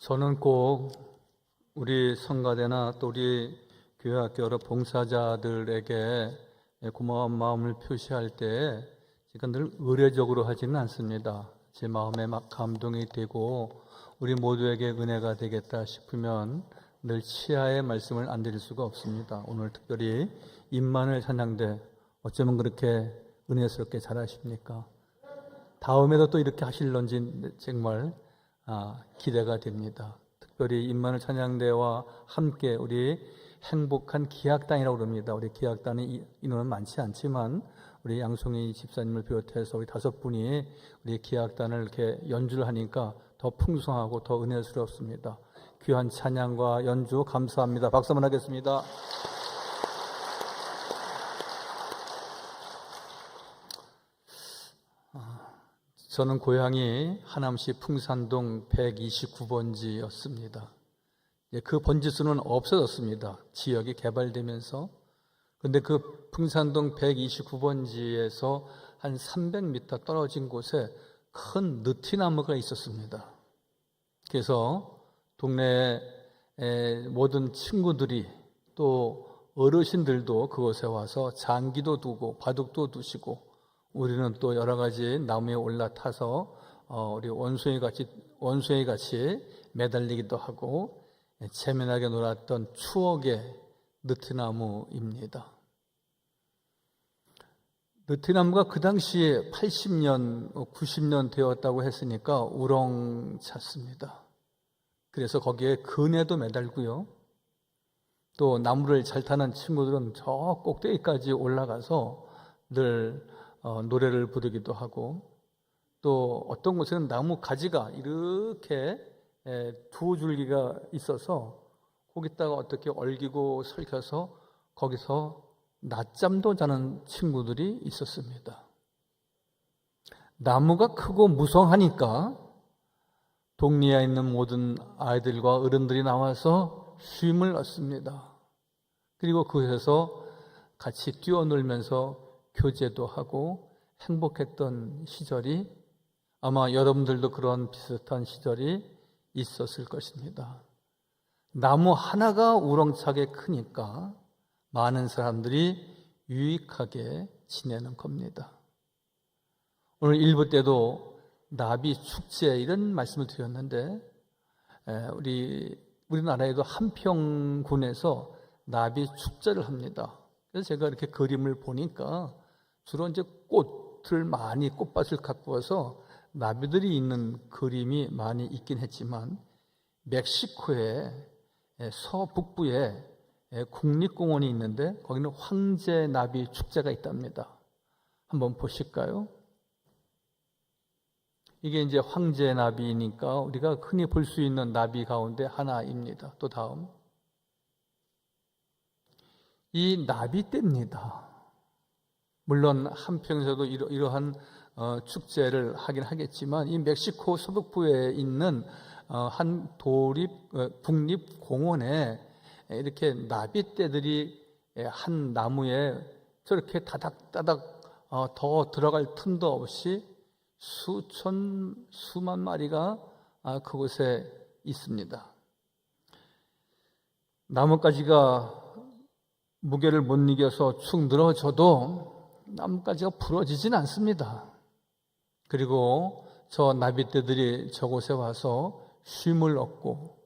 저는 꼭 우리 성가대나 또 우리 교회학교 여러 봉사자들에게 고마운 마음을 표시할 때 제가 늘 의례적으로 하지는 않습니다. 제 마음에 막 감동이 되고 우리 모두에게 은혜가 되겠다 싶으면 늘 치하의 말씀을 안 드릴 수가 없습니다. 오늘 특별히 임마누엘 찬양대 어쩌면 그렇게 은혜스럽게 잘하십니까? 다음에도 또 이렇게 하실런지 정말 기대가 됩니다. 특별히 임마누엘 찬양대와 함께 우리 행복한 기악단이라고 그럽니다. 우리 기악단의 인원은 많지 않지만 우리 양송이 집사님을 비롯해서 우리 5분이 우리 기악단을 이렇게 연주를 하니까 더 풍성하고 더 은혜스럽습니다. 귀한 찬양과 연주 감사합니다. 박수 한번 하겠습니다. 저는 고향이 하남시 풍산동 129번지였습니다. 그 번지수는 없어졌습니다. 지역이 개발되면서. 그런데 그 풍산동 129번지에서 한 300m 떨어진 곳에 큰 느티나무가 있었습니다. 그래서 동네 모든 친구들이 또 어르신들도 그곳에 와서 장기도 두고 바둑도 두시고 우리는 또 여러 가지 나무에 올라타서 우리 원숭이 같이 매달리기도 하고 재미나게 놀았던 추억의 느티나무입니다. 느티나무가 그 당시에 80년, 90년 되었다고 했으니까 우렁찼습니다. 그래서 거기에 그네도 매달고요. 또 나무를 잘 타는 친구들은 저 꼭대기까지 올라가서 늘 노래를 부르기도 하고 또 어떤 곳에는 나무 가지가 이렇게 두 줄기가 있어서 거기다가 어떻게 얽이고 설켜서 거기서 낮잠도 자는 친구들이 있었습니다. 나무가 크고 무성하니까 동네에 있는 모든 아이들과 어른들이 나와서 쉼을 얻습니다. 그리고 그곳에서 같이 뛰어놀면서 교제도 하고 행복했던 시절이 아마 여러분들도 그런 비슷한 시절이 있었을 것입니다. 나무 하나가 우렁차게 크니까 많은 사람들이 유익하게 지내는 겁니다. 오늘 1부 때도 나비 축제 이런 말씀을 드렸는데 우리나라에도 한평군에서 나비 축제를 합니다. 그래서 제가 이렇게 그림을 보니까 주로 이제 꽃밭을 갖고 와서 나비들이 있는 그림이 많이 있긴 했지만 멕시코의 서북부에 국립공원이 있는데 거기는 황제 나비 축제가 있답니다. 한번 보실까요? 이게 이제 황제 나비니까 우리가 흔히 볼 수 있는 나비 가운데 하나입니다. 또 다음. 이 나비떼입니다. 물론 한평에서도 이러한 축제를 하긴 하겠지만 이 멕시코 서북부에 있는 한 국립공원에 이렇게 나비떼들이 한 나무에 저렇게 다닥다닥 더 들어갈 틈도 없이 수만 마리가 그곳에 있습니다. 나뭇가지가 무게를 못 이겨서 축 늘어져도 나뭇가지가 부러지진 않습니다. 그리고 저 나비떼들이 저곳에 와서 쉼을 얻고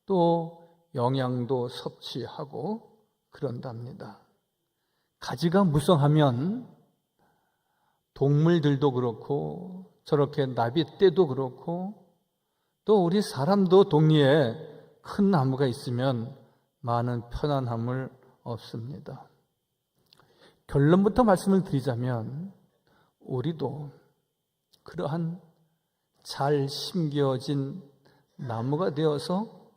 또 영양도 섭취하고 그런답니다. 가지가 무성하면 동물들도 그렇고 저렇게 나비떼도 그렇고 또 우리 사람도 동리에 큰 나무가 있으면 많은 편안함을 얻습니다. 결론부터 말씀을 드리자면 우리도 그러한 잘 심겨진 나무가 되어서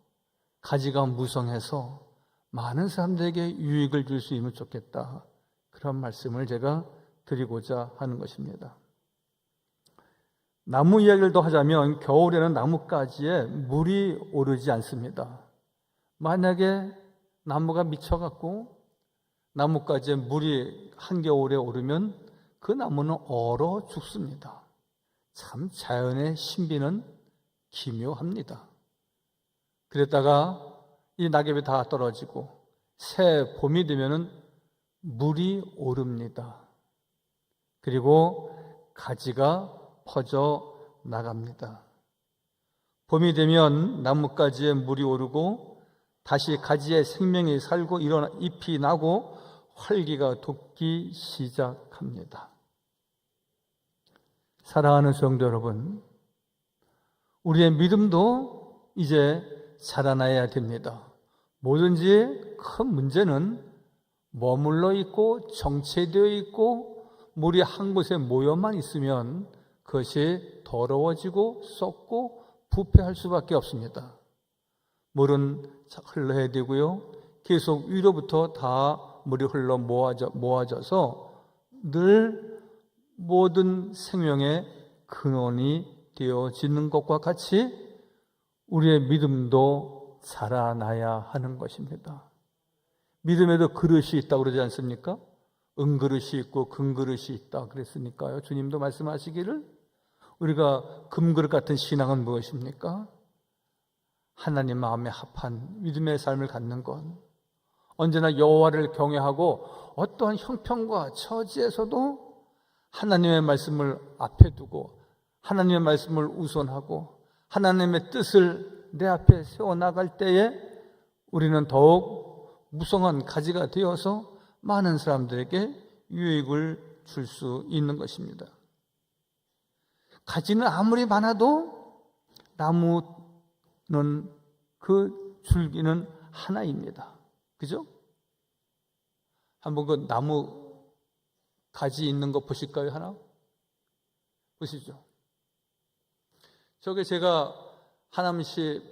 가지가 무성해서 많은 사람들에게 유익을 줄 수 있으면 좋겠다. 그런 말씀을 제가 드리고자 하는 것입니다. 나무 이야기를 더 하자면 겨울에는 나뭇가지에 물이 오르지 않습니다. 만약에 나무가 미쳐갖고 나뭇가지에 물이 한겨울에 오르면 그 나무는 얼어 죽습니다. 참 자연의 신비는 기묘합니다. 그랬다가 이 낙엽이 다 떨어지고 새 봄이 되면은 물이 오릅니다. 그리고 가지가 퍼져 나갑니다. 봄이 되면 나뭇가지에 물이 오르고 다시 가지에 생명이 살고 일어나 잎이 나고 활기가 돋기 시작합니다. 사랑하는 성도 여러분, 우리의 믿음도 이제 자라나야 됩니다. 뭐든지 큰 문제는 머물러 있고 정체되어 있고 물이 한 곳에 모여만 있으면 그것이 더러워지고 썩고 부패할 수밖에 없습니다. 물은 흘러야 되고요. 계속 위로부터 다 물이 흘러 모아져서 늘 모든 생명의 근원이 되어지는 것과 같이 우리의 믿음도 자라나야 하는 것입니다. 믿음에도 그릇이 있다고 그러지 않습니까? 은그릇이 있고 금그릇이 있다 그랬으니까요. 주님도 말씀하시기를 우리가 금그릇 같은 신앙은 무엇입니까? 하나님 마음에 합한 믿음의 삶을 갖는 것, 언제나 여호와를 경외하고 어떠한 형편과 처지에서도 하나님의 말씀을 앞에 두고 하나님의 말씀을 우선하고 하나님의 뜻을 내 앞에 세워나갈 때에 우리는 더욱 무성한 가지가 되어서 많은 사람들에게 유익을 줄 수 있는 것입니다. 가지는 아무리 많아도 나무는 그 줄기는 하나입니다. 그죠? 한번 그 나무 가지 있는 거 보실까요? 하나? 보시죠. 저게 제가 하남시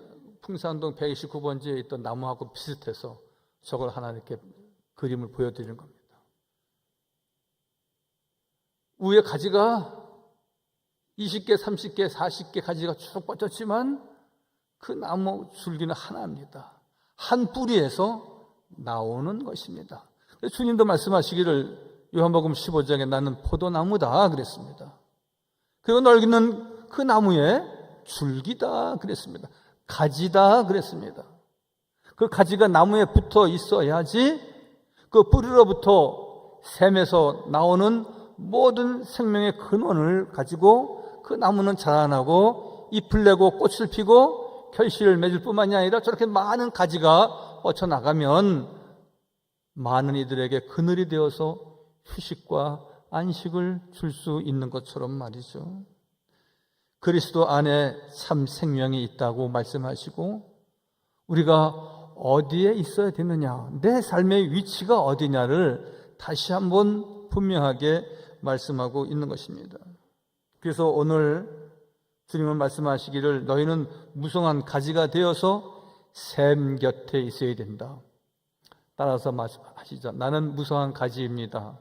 풍산동 129번지에 있던 나무하고 비슷해서 저걸 하나 이렇게 그림을 보여드리는 겁니다. 위에 가지가 20개, 30개, 40개 가지가 쭉 뻗었지만 그 나무 줄기는 하나입니다. 한 뿌리에서 나오는 것입니다. 주님도 말씀하시기를 요한복음 15장에 나는 포도나무다 그랬습니다. 그리고 넓기는 그 나무의 줄기다 그랬습니다. 가지다 그랬습니다. 그 가지가 나무에 붙어 있어야지 그 뿌리로부터 샘에서 나오는 모든 생명의 근원을 가지고 그 나무는 자라나고 잎을 내고 꽃을 피고 결실을 맺을 뿐만이 아니라 저렇게 많은 가지가 뻗쳐나가면 많은 이들에게 그늘이 되어서 휴식과 안식을 줄 수 있는 것처럼 말이죠. 그리스도 안에 참 생명이 있다고 말씀하시고 우리가 어디에 있어야 되느냐, 내 삶의 위치가 어디냐를 다시 한번 분명하게 말씀하고 있는 것입니다. 그래서 오늘 주님은 말씀하시기를 너희는 무성한 가지가 되어서 샘 곁에 있어야 된다. 따라서 말씀하시죠. 나는 무성한 가지입니다.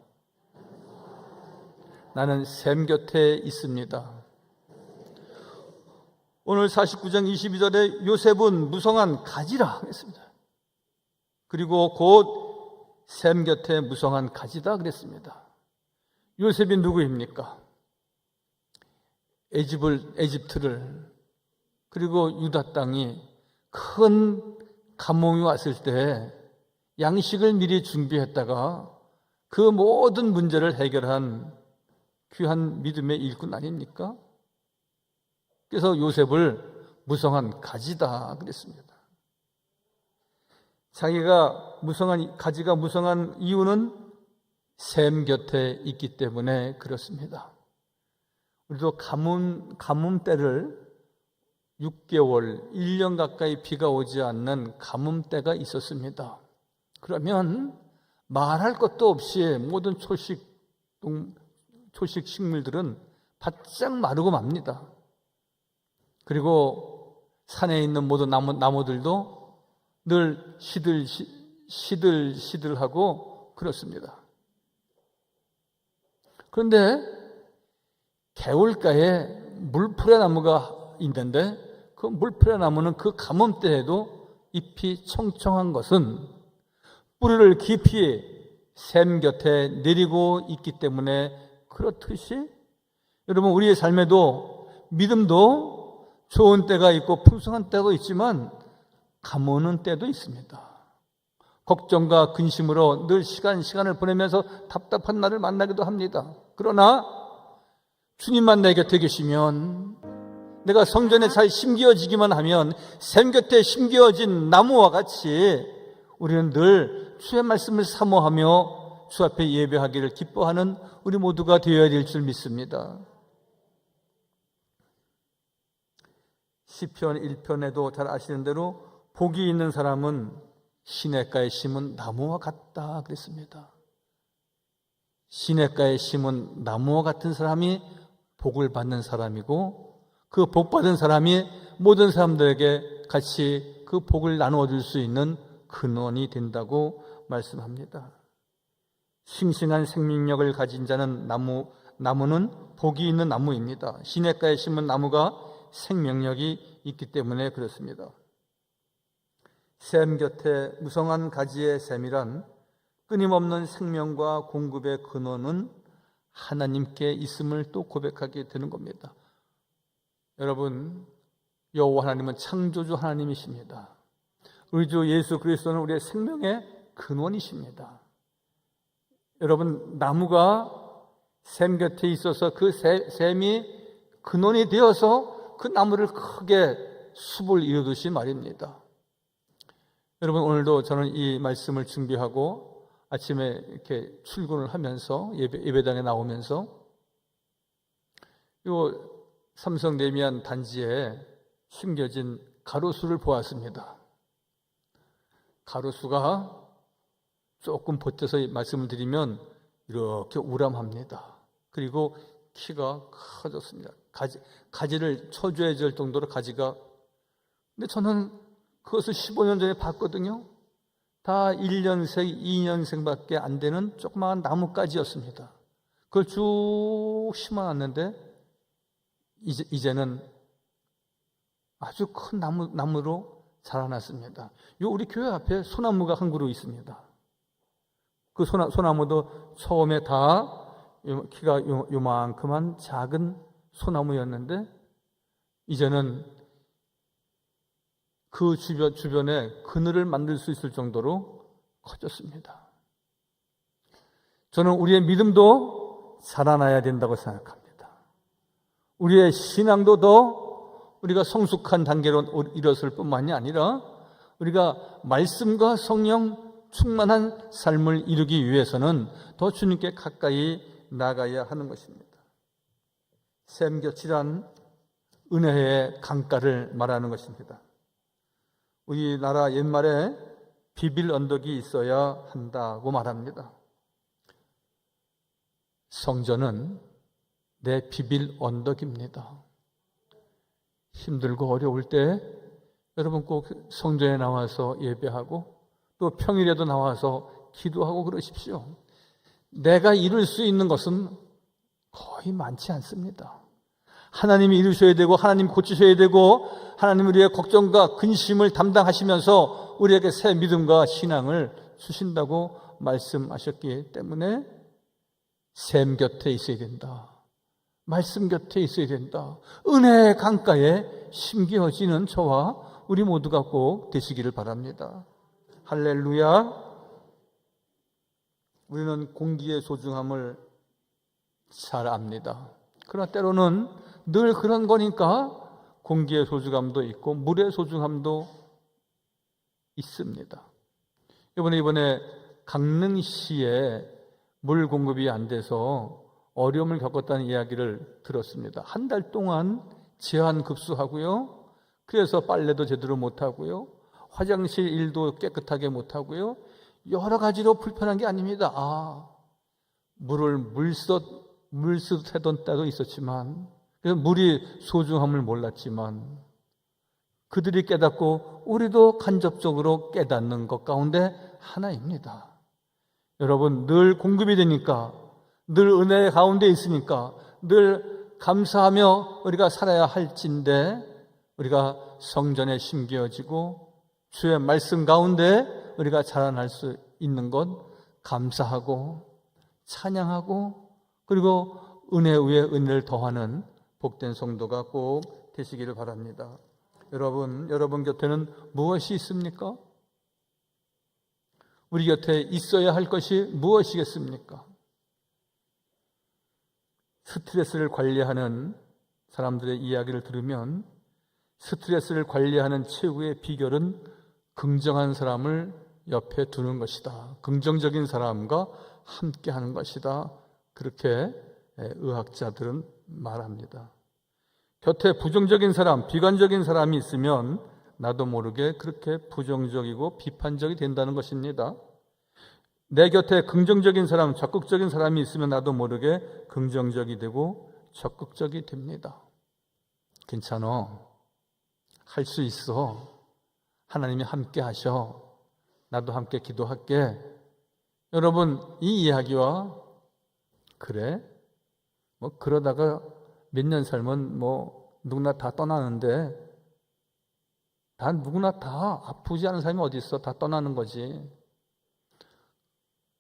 나는 샘 곁에 있습니다. 오늘 49장 22절에 요셉은 무성한 가지라 했습니다. 그리고 곧 샘 곁에 무성한 가지다 그랬습니다. 요셉이 누구입니까? 에집트를 그리고 유다 땅이 큰 가뭄이 왔을 때 양식을 미리 준비했다가 그 모든 문제를 해결한 귀한 믿음의 일꾼 아닙니까? 그래서 요셉을 무성한 가지다 그랬습니다. 자기가 가지가 무성한 이유는 샘 곁에 있기 때문에 그렇습니다. 우리도 가뭄 때를 6개월, 1년 가까이 비가 오지 않는 가뭄 때가 있었습니다. 그러면 말할 것도 없이 모든 초식 식물들은 바짝 마르고 맙니다. 그리고 산에 있는 모든 나무들도 늘 시들시들하고 그렇습니다. 그런데 개울가에 물푸레나무가 있는데 그 물푸레나무는 그 가뭄 때에도 잎이 청청한 것은 뿌리를 깊이 샘 곁에 내리고 있기 때문에 그렇듯이 여러분 우리의 삶에도 믿음도 좋은 때가 있고 풍성한 때도 있지만 감오는 때도 있습니다. 걱정과 근심으로 늘 시간을 보내면서 답답한 나를 만나기도 합니다. 그러나 주님만 내 곁에 계시면, 내가 성전에 잘 심겨지기만 하면 샘 곁에 심겨진 나무와 같이 우리는 늘 주의 말씀을 사모하며 주 앞에 예배하기를 기뻐하는 우리 모두가 되어야 될 줄 믿습니다. 시편 1편에도 잘 아시는 대로 복이 있는 사람은 시냇가에 심은 나무와 같다 그랬습니다. 시냇가에 심은 나무와 같은 사람이 복을 받는 사람이고, 그 복 받은 사람이 모든 사람들에게 같이 그 복을 나누어 줄 수 있는 근원이 된다고 말씀합니다. 싱싱한 생명력을 가진 자는 나무는 복이 있는 나무입니다. 시냇가에 심은 나무가 생명력이 있기 때문에 그렇습니다. 샘 곁에 무성한 가지의 샘이란 끊임없는 생명과 공급의 근원은 하나님께 있음을 또 고백하게 되는 겁니다. 여러분, 여호와 하나님은 창조주 하나님이십니다. 우리 주 예수 그리스도는 우리의 생명의 근원이십니다. 여러분, 나무가 샘 곁에 있어서 그 샘이 근원이 되어서 그 나무를 크게 숲을 이루듯이 말입니다. 여러분, 오늘도 저는 이 말씀을 준비하고 아침에 이렇게 출근을 하면서 예배당에 나오면서 요 삼성 레미안 단지에 심겨진 가로수를 보았습니다. 가로수가 조금 버텨서 말씀을 드리면 이렇게 우람합니다. 그리고 키가 커졌습니다. 가지를 쳐줘야 될 정도로 가지가. 근데 저는 그것을 15년 전에 봤거든요. 다 1년생, 2년생밖에 안 되는 조그마한 나뭇가지였습니다. 그걸 쭉 심어놨는데 이제는 아주 큰 나무로 자라났습니다. 우리 교회 앞에 소나무가 한 그루 있습니다. 그 소나무도 처음에 다 키가 요만큼한 작은 소나무였는데 이제는 그 주변에 그늘을 만들 수 있을 정도로 커졌습니다. 저는 우리의 믿음도 자라나야 된다고 생각합니다. 우리의 신앙도 더 우리가 성숙한 단계로 이뤘을 뿐만이 아니라 우리가 말씀과 성령 충만한 삶을 이루기 위해서는 더 주님께 가까이 나가야 하는 것입니다. 샘곁이란 은혜의 강가를 말하는 것입니다. 우리나라 옛말에 비빌 언덕이 있어야 한다고 말합니다. 성전은 내 비빌 언덕입니다. 힘들고 어려울 때 여러분 꼭 성전에 나와서 예배하고 또 평일에도 나와서 기도하고 그러십시오. 내가 이룰 수 있는 것은 거의 많지 않습니다. 하나님이 이루셔야 되고 하나님 고치셔야 되고 하나님 우리의 걱정과 근심을 담당하시면서 우리에게 새 믿음과 신앙을 주신다고 말씀하셨기 때문에 샘 곁에 있어야 된다. 말씀 곁에 있어야 된다. 은혜의 강가에 심겨지는 저와 우리 모두가 꼭 되시기를 바랍니다. 할렐루야. 우리는 공기의 소중함을 잘 압니다. 그러나 때로는 늘 그런 거니까 공기의 소중함도 있고 물의 소중함도 있습니다. 이번에 강릉시에 물 공급이 안 돼서 어려움을 겪었다는 이야기를 들었습니다. 한 달 동안 제한급수하고요. 그래서 빨래도 제대로 못하고요. 화장실 일도 깨끗하게 못하고요. 여러 가지로 불편한 게 아닙니다. 물을 물쓰듯 하던 때도 있었지만 그래서 물이 소중함을 몰랐지만 그들이 깨닫고 우리도 간접적으로 깨닫는 것 가운데 하나입니다. 여러분, 늘 공급이 되니까, 늘 은혜 가운데 있으니까 늘 감사하며 우리가 살아야 할진데 우리가 성전에 심겨지고 주의 말씀 가운데 우리가 자라날 수 있는 것 감사하고 찬양하고 그리고 은혜 위에 은혜를 더하는 복된 성도가 꼭 되시기를 바랍니다. 여러분 곁에는 무엇이 있습니까? 우리 곁에 있어야 할 것이 무엇이겠습니까? 스트레스를 관리하는 사람들의 이야기를 들으면 스트레스를 관리하는 최고의 비결은 긍정한 사람을 옆에 두는 것이다. 긍정적인 사람과 함께 하는 것이다. 그렇게 의학자들은 말합니다. 곁에 부정적인 사람, 비관적인 사람이 있으면 나도 모르게 그렇게 부정적이고 비판적이 된다는 것입니다. 내 곁에 긍정적인 사람, 적극적인 사람이 있으면 나도 모르게 긍정적이 되고 적극적이 됩니다. 괜찮아. 할 수 있어. 하나님이 함께 하셔. 나도 함께 기도할게. 여러분, 이 이야기와 그래? 그러다가 몇 년 살면 누구나 다 떠나는데 누구나 다 아프지 않은 사람이 어디 있어? 다 떠나는 거지.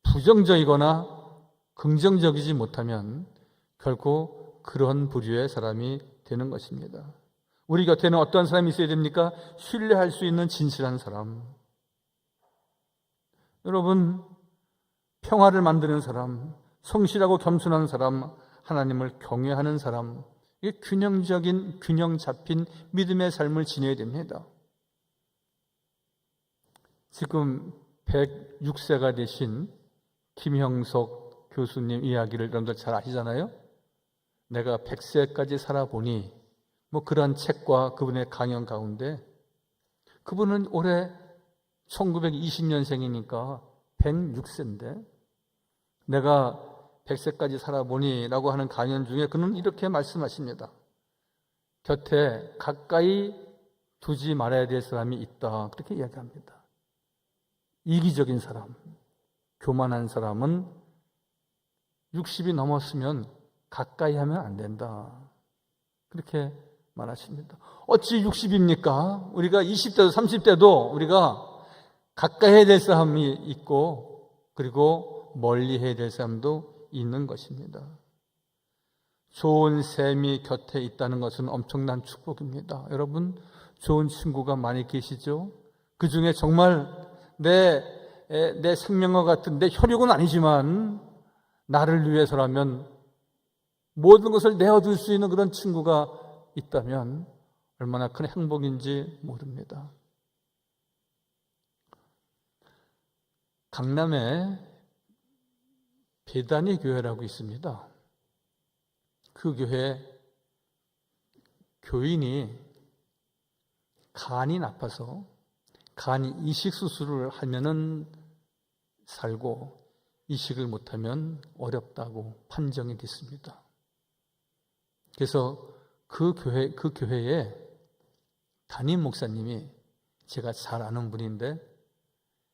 부정적이거나 긍정적이지 못하면 결코 그런 부류의 사람이 되는 것입니다. 우리 곁에는 어떤 사람이 있어야 됩니까? 신뢰할 수 있는 진실한 사람. 여러분, 평화를 만드는 사람, 성실하고 겸손한 사람, 하나님을 경외하는 사람, 이게 균형적인, 균형 잡힌 믿음의 삶을 지내야 됩니다. 지금 106세가 되신 김형석 교수님 이야기를 여러분들 잘 아시잖아요? 내가 100세까지 살아보니 그런 책과 그분의 강연 가운데 그분은 올해 1920년생이니까 106세인데 내가 100세까지 살아보니 라고 하는 강연 중에 그는 이렇게 말씀하십니다. 곁에 가까이 두지 말아야 될 사람이 있다. 그렇게 이야기합니다. 이기적인 사람, 교만한 사람은 60이 넘었으면 가까이 하면 안 된다. 그렇게 말하십니다. 어찌 60입니까? 우리가 20대도 30대도 우리가 가까이 해야 될 사람이 있고 그리고 멀리 해야 될 사람도 있는 것입니다. 좋은 셈이 곁에 있다는 것은 엄청난 축복입니다. 여러분, 좋은 친구가 많이 계시죠? 그 중에 정말 내 생명과 같은 내 혈육은 아니지만 나를 위해서라면 모든 것을 내어줄 수 있는 그런 친구가 있다면 얼마나 큰 행복인지 모릅니다. 강남에 베다니 교회라고 있습니다. 그 교회 교인이 간이 나빠서 간 이식 수술을 하면은 살고 이식을 못하면 어렵다고 판정이 됐습니다. 그래서 그 교회에 담임 목사님이 제가 잘 아는 분인데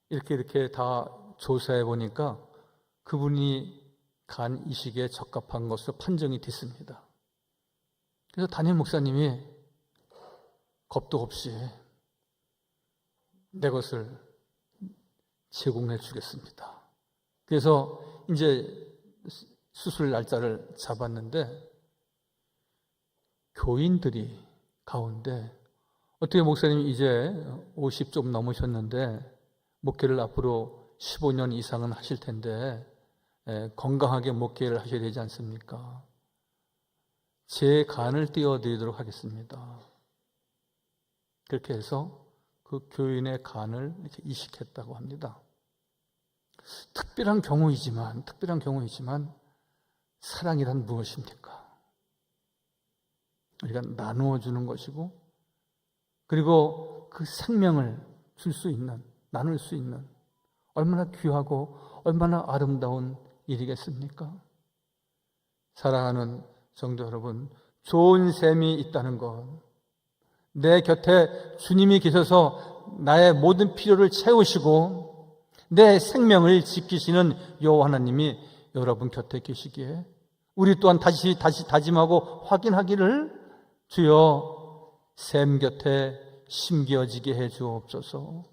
이렇게 다 조사해 보니까 그분이 간 이식에 적합한 것으로 판정이 됐습니다. 그래서 담임 목사님이 겁도 없이 내 것을 제공해 주겠습니다. 그래서 이제 수술 날짜를 잡았는데 교인들이 가운데 어떻게 목사님이 이제 50 좀 넘으셨는데 목회를 앞으로 15년 이상은 하실 텐데 건강하게 목회를 하셔야 되지 않습니까? 제 간을 띄워드리도록 하겠습니다. 그렇게 해서 그 교인의 간을 이렇게 이식했다고 합니다. 특별한 경우이지만 사랑이란 무엇입니까? 우리가 나누어 주는 것이고 그리고 그 생명을 줄 수 있는, 나눌 수 있는 얼마나 귀하고 얼마나 아름다운 일이겠습니까? 사랑하는 성도 여러분, 좋은 셈이 있다는 것, 내 곁에 주님이 계셔서 나의 모든 필요를 채우시고 내 생명을 지키시는 여호와 하나님이 여러분 곁에 계시기에 우리 또한 다시 다짐하고 확인하기를 주여 셈 곁에 심겨지게 해 주옵소서.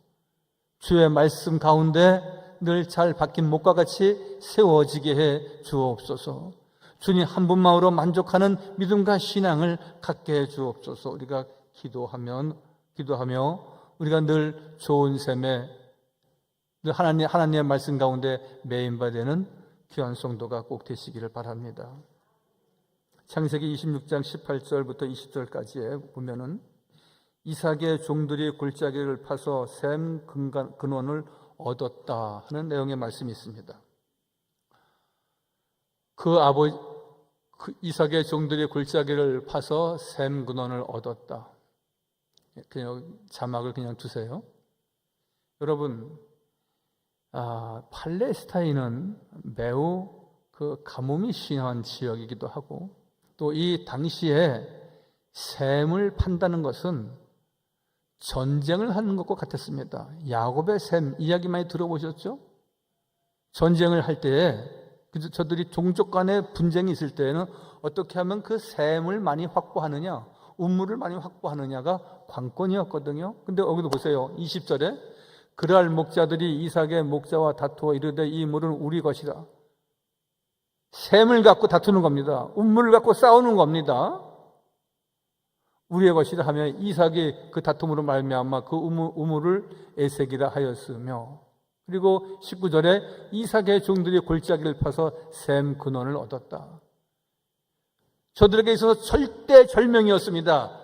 주의 말씀 가운데 늘 잘 박힌 목과 같이 세워지게 해 주옵소서. 주님 한 분만으로 만족하는 믿음과 신앙을 갖게 해 주옵소서. 우리가 기도하면 기도하며 우리가 늘 좋은 셈에 늘 하나님의 말씀 가운데 매인바되는 귀한 성도가 꼭 되시기를 바랍니다. 창세기 26장 18절부터 20절까지에 보면은 이삭의 종들이 골짜기를 파서 샘 근원을 얻었다 하는 내용의 말씀이 있습니다. 이삭의 종들이 골짜기를 파서 샘 근원을 얻었다. 그냥 자막을 그냥 두세요. 여러분, 팔레스타인은 매우 그 가뭄이 심한 지역이기도 하고, 또 이 당시에 샘을 판다는 것은 전쟁을 하는 것과 같았습니다. 야곱의 샘 이야기 많이 들어보셨죠? 전쟁을 할 때에 저들이 종족 간의 분쟁이 있을 때에는 어떻게 하면 그 샘을 많이 확보하느냐, 우물을 많이 확보하느냐가 관건이었거든요. 근데 여기도 보세요. 20절에 그랄 목자들이 이삭의 목자와 다투어 이르되 이 물은 우리 것이라. 샘을 갖고 다투는 겁니다. 우물을 갖고 싸우는 겁니다. 우리의 것이라 하며 이삭이 그 다툼으로 말미암아 그 우물을 에색이라 하였으며, 그리고 19절에 이삭의 종들이 골짜기를 파서 샘 근원을 얻었다. 저들에게 있어서 절대 절명이었습니다.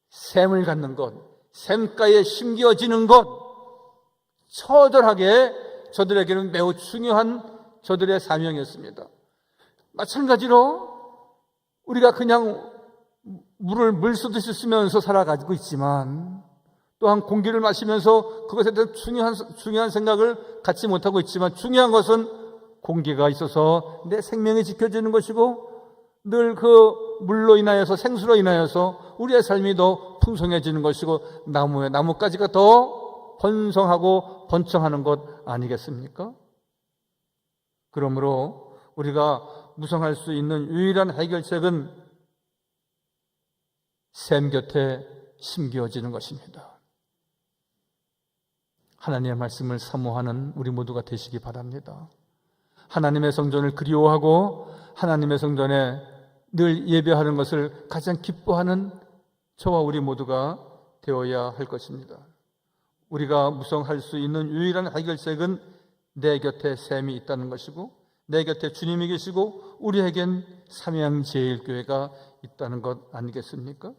샘을 갖는 것, 샘가에 심겨지는 것, 처절하게 저들에게는 매우 중요한 저들의 사명이었습니다. 마찬가지로 우리가 그냥 물을 물 쏟듯이 쓰면서 살아가지고 있지만, 또한 공기를 마시면서 그것에 대한 중요한 생각을 갖지 못하고 있지만, 중요한 것은 공기가 있어서 내 생명이 지켜지는 것이고, 늘 그 물로 인하여서, 생수로 인하여서 우리의 삶이 더 풍성해지는 것이고, 나무가지가 더 번성하고 번창하는 것 아니겠습니까? 그러므로 우리가 무성할 수 있는 유일한 해결책은 샘 곁에 심겨지는 것입니다. 하나님의 말씀을 사모하는 우리 모두가 되시기 바랍니다. 하나님의 성전을 그리워하고 하나님의 성전에 늘 예배하는 것을 가장 기뻐하는 저와 우리 모두가 되어야 할 것입니다. 우리가 무성할 수 있는 유일한 해결책은 내 곁에 샘이 있다는 것이고, 내 곁에 주님이 계시고, 우리에겐 삼양제일교회가 있다는 것 아니겠습니까?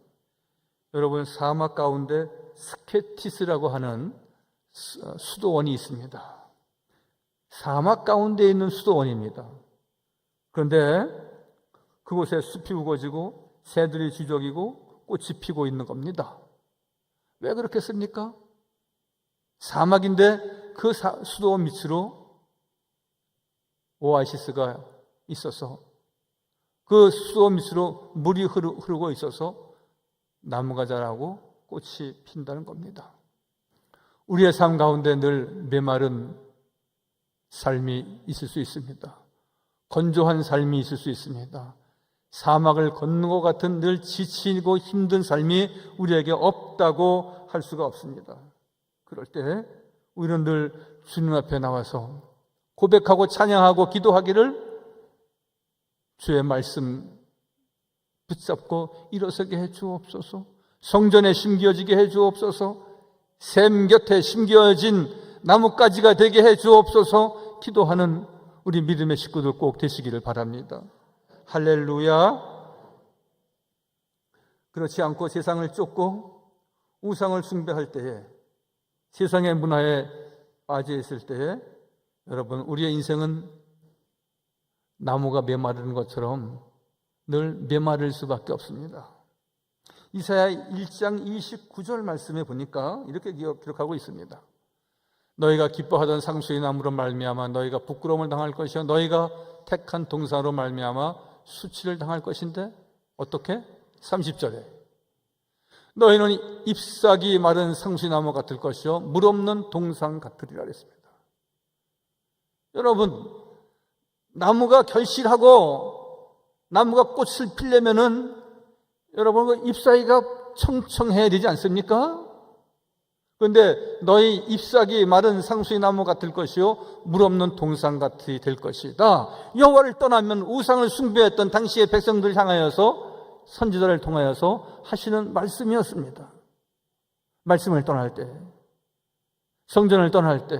여러분, 사막 가운데 스케티스라고 하는 수도원이 있습니다. 사막 가운데 있는 수도원입니다. 그런데 그곳에 숲이 우거지고 새들이 지저귀고 꽃이 피고 있는 겁니다. 왜 그렇겠습니까? 사막인데 그 수도원 밑으로 오아시스가 있어서, 그 수도원 밑으로 물이 흐르고 있어서 나무가 자라고 꽃이 핀다는 겁니다. 우리의 삶 가운데 늘 메마른 삶이 있을 수 있습니다. 건조한 삶이 있을 수 있습니다. 사막을 걷는 것 같은 늘 지치고 힘든 삶이 우리에게 없다고 할 수가 없습니다. 그럴 때 우리는 늘 주님 앞에 나와서 고백하고 찬양하고 기도하기를, 주의 말씀 붙잡고 일어서게 해 주옵소서, 성전에 심겨지게 해 주옵소서, 샘 곁에 심겨진 나뭇가지가 되게 해 주옵소서 기도하는 우리 믿음의 식구들 꼭 되시기를 바랍니다. 할렐루야. 그렇지 않고 세상을 쫓고 우상을 숭배할 때에, 세상의 문화에 빠져 있을 때에, 여러분, 우리의 인생은 나무가 메마르는 것처럼 늘 메마를 수밖에 없습니다. 이사야 1장 29절 말씀에 보니까 이렇게 기록하고 있습니다. 너희가 기뻐하던 상수의 나무로 말미암아 너희가 부끄러움을 당할 것이요 너희가 택한 동산으로 말미암아 수치를 당할 것인데, 어떻게? 30절에 너희는 잎사귀 마른 상수의 나무 같을 것이요 물 없는 동산 같으리라 그랬습니다. 여러분, 나무가 결실하고 나무가 꽃을 피려면은 여러분 그 잎사귀가 청청해야 되지 않습니까? 그런데 너희 잎사귀 마른 상수의 나무 같을 것이요 물 없는 동산 같이 될 것이다. 여호와를 떠나면 우상을 숭배했던 당시의 백성들을 향하여서 선지자를 통하여서 하시는 말씀이었습니다. 말씀을 떠날 때, 성전을 떠날 때,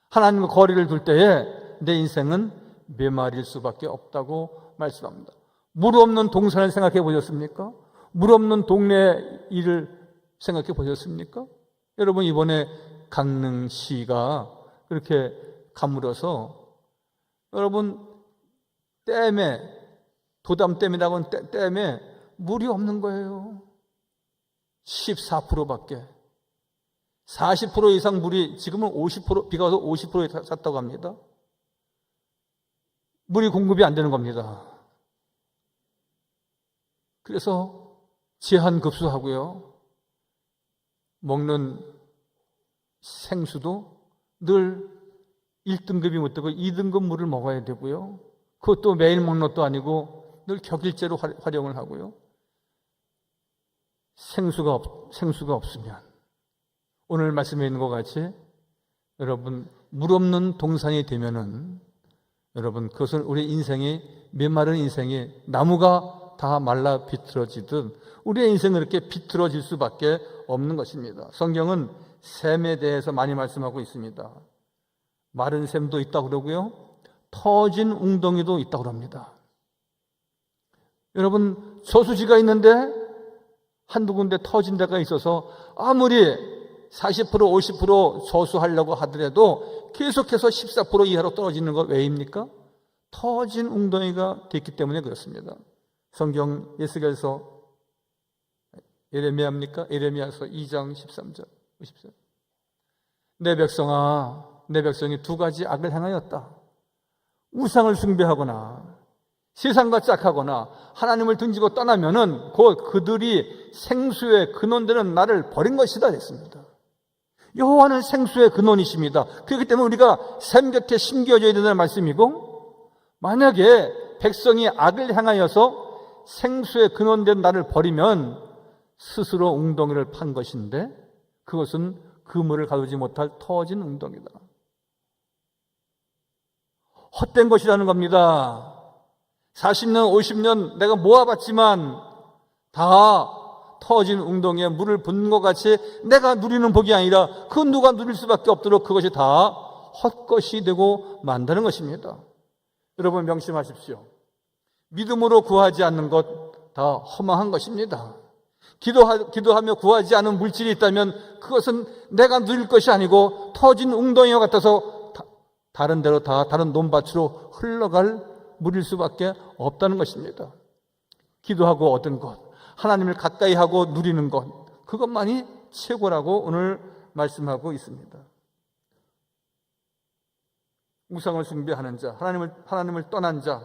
하나님과 거리를 둘 때에 내 인생은 메말일 수밖에 없다고 말씀합니다. 물 없는 동산을 생각해 보셨습니까? 물 없는 동네 일을 생각해 보셨습니까? 여러분, 이번에 강릉시가 그렇게 가물어서 여러분 댐에, 도담댐이라고 하는 댐에 물이 없는 거예요. 14%밖에. 40% 이상 물이, 지금은 50%, 비가 와서 50%에 찼다고 합니다. 물이 공급이 안 되는 겁니다. 그래서 제한급수하고요, 먹는 생수도 늘 1등급이 못 되고 2등급 물을 먹어야 되고요, 그것도 매일 먹는 것도 아니고 늘 격일제로 활용을 하고요. 생수가 없으면 오늘 말씀에 있는 것 같이 여러분 물 없는 동산이 되면은 여러분 그것은 우리 인생이, 메마른 인생이 나무가 다 말라 비틀어지듯 우리의 인생은 이렇게 비틀어질 수밖에 없는 것입니다. 성경은 샘에 대해서 많이 말씀하고 있습니다. 마른 샘도 있다고 그러고요, 터진 웅덩이도 있다고 합니다. 여러분, 저수지가 있는데 한두 군데 터진 데가 있어서 아무리 40% 50% 저수하려고 하더라도 계속해서 14% 이하로 떨어지는 것 왜입니까? 터진 웅덩이가 됐기 때문에 그렇습니다. 성경 예수께서 예레미야입니까? 예레미야서 2장 13절 50절. 내 백성아, 내 백성이 두 가지 악을 행하였다. 우상을 숭배하거나 세상과 짝하거나 하나님을 등지고 떠나면은 곧 그들이 생수의 근원되는 나를 버린 것이다 했습니다. 여호와는 생수의 근원이십니다. 그렇기 때문에 우리가 샘 곁에 심겨져야 된다는 말씀이고, 만약에 백성이 악을 행하여서 생수의 근원된 나를 버리면 스스로 웅덩이를 판 것인데 그것은 그물을 가두지 못할 터진 웅덩이다. 헛된 것이라는 겁니다. 40년, 50년 내가 모아봤지만 다 터진 웅덩이에 물을 붓는 것 같이 내가 누리는 복이 아니라 그 누가 누릴 수밖에 없도록 그것이 다 헛것이 되고 만다는 것입니다. 여러분 명심하십시오. 믿음으로 구하지 않는 것 다 허망한 것입니다. 기도하며 구하지 않은 물질이 있다면 그것은 내가 누릴 것이 아니고 터진 웅덩이와 같아서 다른 데로 다 다른 논밭으로 흘러갈 물일 수밖에 없다는 것입니다. 기도하고 얻은 것, 하나님을 가까이 하고 누리는 것, 그것만이 최고라고 오늘 말씀하고 있습니다. 우상을 숭배하는 자, 하나님을 떠난 자,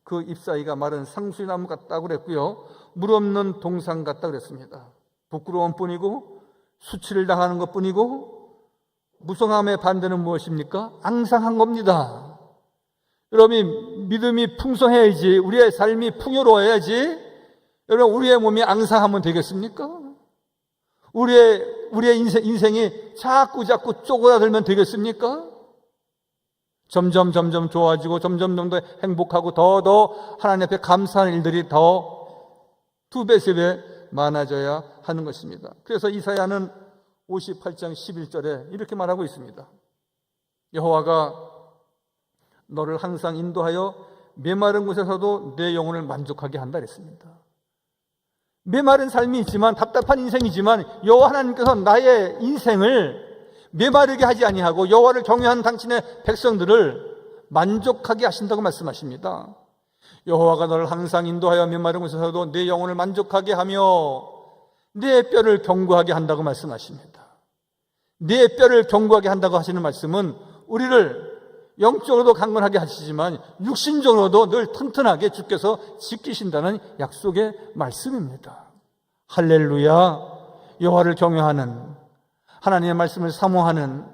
그 잎사귀가 마른 상수나무 같다고 그랬고요, 물 없는 동산 같다고 그랬습니다. 부끄러움 뿐이고 수치를 당하는 것 뿐이고, 무성함의 반대는 무엇입니까? 앙상한 겁니다. 여러분, 믿음이 풍성해야지, 우리의 삶이 풍요로워야지, 여러분, 우리의 몸이 앙상하면 되겠습니까? 우리의 인생이 자꾸 쪼그라들면 되겠습니까? 점점 좋아지고 점점 더 행복하고 더 하나님 앞에 감사하는 일들이 더 두 배, 세 배 많아져야 하는 것입니다. 그래서 이사야는 58장 11절에 이렇게 말하고 있습니다. 여호와가 너를 항상 인도하여 메마른 곳에서도 내 영혼을 만족하게 한다 그랬습니다. 메마른 삶이 있지만, 답답한 인생이지만 여호와 하나님께서 나의 인생을 메마르게 하지 아니하고 여호와를 경외하는 당신의 백성들을 만족하게 하신다고 말씀하십니다. 여호와가 너를 항상 인도하여 메마른 곳에서도 내 영혼을 만족하게 하며 내 뼈를 견고하게 한다고 말씀하십니다. 내 뼈를 견고하게 한다고 하시는 말씀은 우리를 영적으로도 강건하게 하시지만 육신적으로도 늘 튼튼하게 주께서 지키신다는 약속의 말씀입니다. 할렐루야. 여호와를 경외하는, 하나님의 말씀을 사모하는,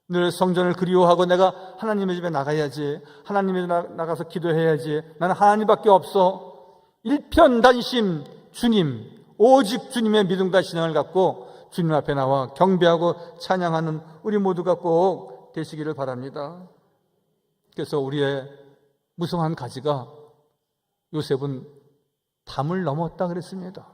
늘 성전을 그리워하고 내가 하나님의 집에 나가야지, 하나님의 집에 나가서 기도해야지, 나는 하나님밖에 없어, 일편단심 주님, 오직 주님의 믿음과 신앙을 갖고 주님 앞에 나와 경배하고 찬양하는 우리 모두가 꼭 되시기를 바랍니다. 그래서 우리의 무성한 가지가 요셉은 담을 넘었다 그랬습니다.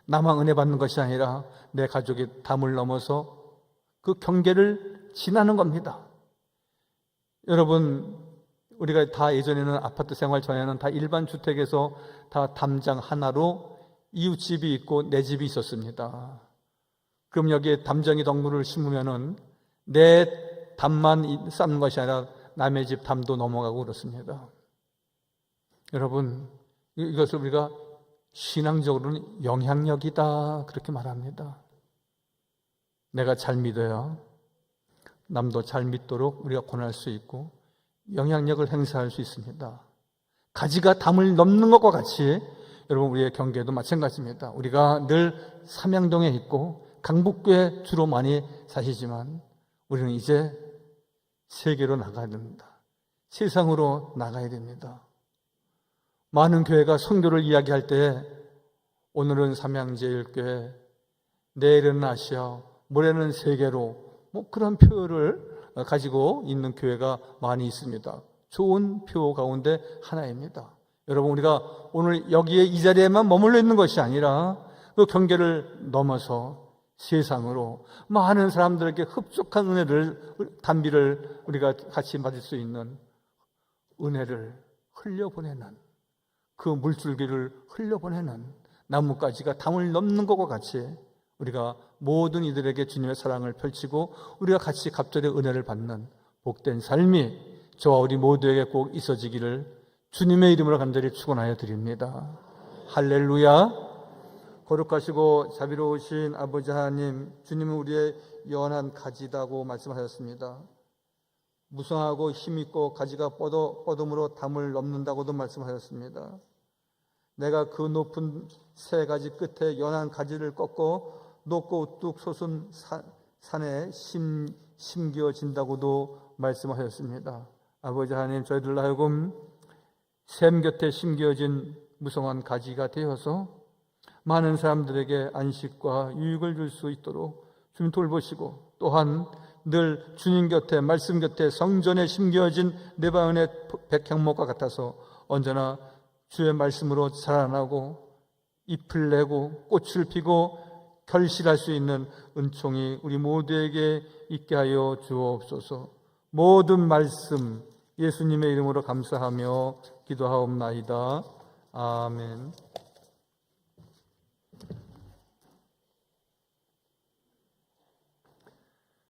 나만 은혜 받는 것이 아니라 내 가족의 담을 넘어서 그 경계를 지나는 겁니다. 여러분, 우리가 다 예전에는 아파트 생활 전에는 다 일반 주택에서 다 담장 하나로 이웃집이 있고 내 집이 있었습니다. 그럼 여기에 담장이 덩굴을 심으면은 내 담만 쌓는 것이 아니라 남의 집 담도 넘어가고 그렇습니다. 여러분, 이것을 우리가 신앙적으로는 영향력이다 그렇게 말합니다. 내가 잘 믿어야 남도 잘 믿도록 우리가 권할 수 있고 영향력을 행사할 수 있습니다. 가지가 담을 넘는 것과 같이 여러분, 우리의 경계도 마찬가지입니다. 우리가 늘 삼양동에 있고 강북교에 주로 많이 사시지만 우리는 이제 세계로 나가야 됩니다. 세상으로 나가야 됩니다. 많은 교회가 선교를 이야기할 때 오늘은 삼양제일교회, 내일은 아시아, 모레는 세계로 그런 표를 가지고 있는 교회가 많이 있습니다. 좋은 표 가운데 하나입니다. 여러분, 우리가 오늘 여기에 이 자리에만 머물러 있는 것이 아니라 그 경계를 넘어서 세상으로 많은 사람들에게 흡족한 은혜를, 단비를 우리가 같이 받을 수 있는 은혜를 흘려보내는, 그 물줄기를 흘려보내는 나뭇가지가 담을 넘는 것과 같이 우리가 모든 이들에게 주님의 사랑을 펼치고 우리가 같이 갑절의 은혜를 받는 복된 삶이 저와 우리 모두에게 꼭 있어지기를 주님의 이름으로 간절히 축원하여 드립니다. 할렐루야. 거룩하시고 자비로우신 아버지 하나님, 주님은 우리의 연한 가지다고 말씀하셨습니다. 무성하고 힘있고 가지가 뻗음으로 담을 넘는다고도 말씀하셨습니다. 내가 그 높은 세 가지 끝에 연한 가지를 꺾고 높고 우뚝 솟은 산에 심겨진다고도 말씀하셨습니다. 아버지 하나님, 저희들 하여금 샘 곁에 심겨진 무성한 가지가 되어서 많은 사람들에게 안식과 유익을 줄 수 있도록 주님 돌보시고, 또한 늘 주님 곁에, 말씀 곁에 성전에 심겨진 네바은의 백향목과 같아서 언제나 주의 말씀으로 자라나고 잎을 내고 꽃을 피고 결실할 수 있는 은총이 우리 모두에게 있게 하여 주옵소서. 모든 말씀 예수님의 이름으로 감사하며 기도하옵나이다. 아멘.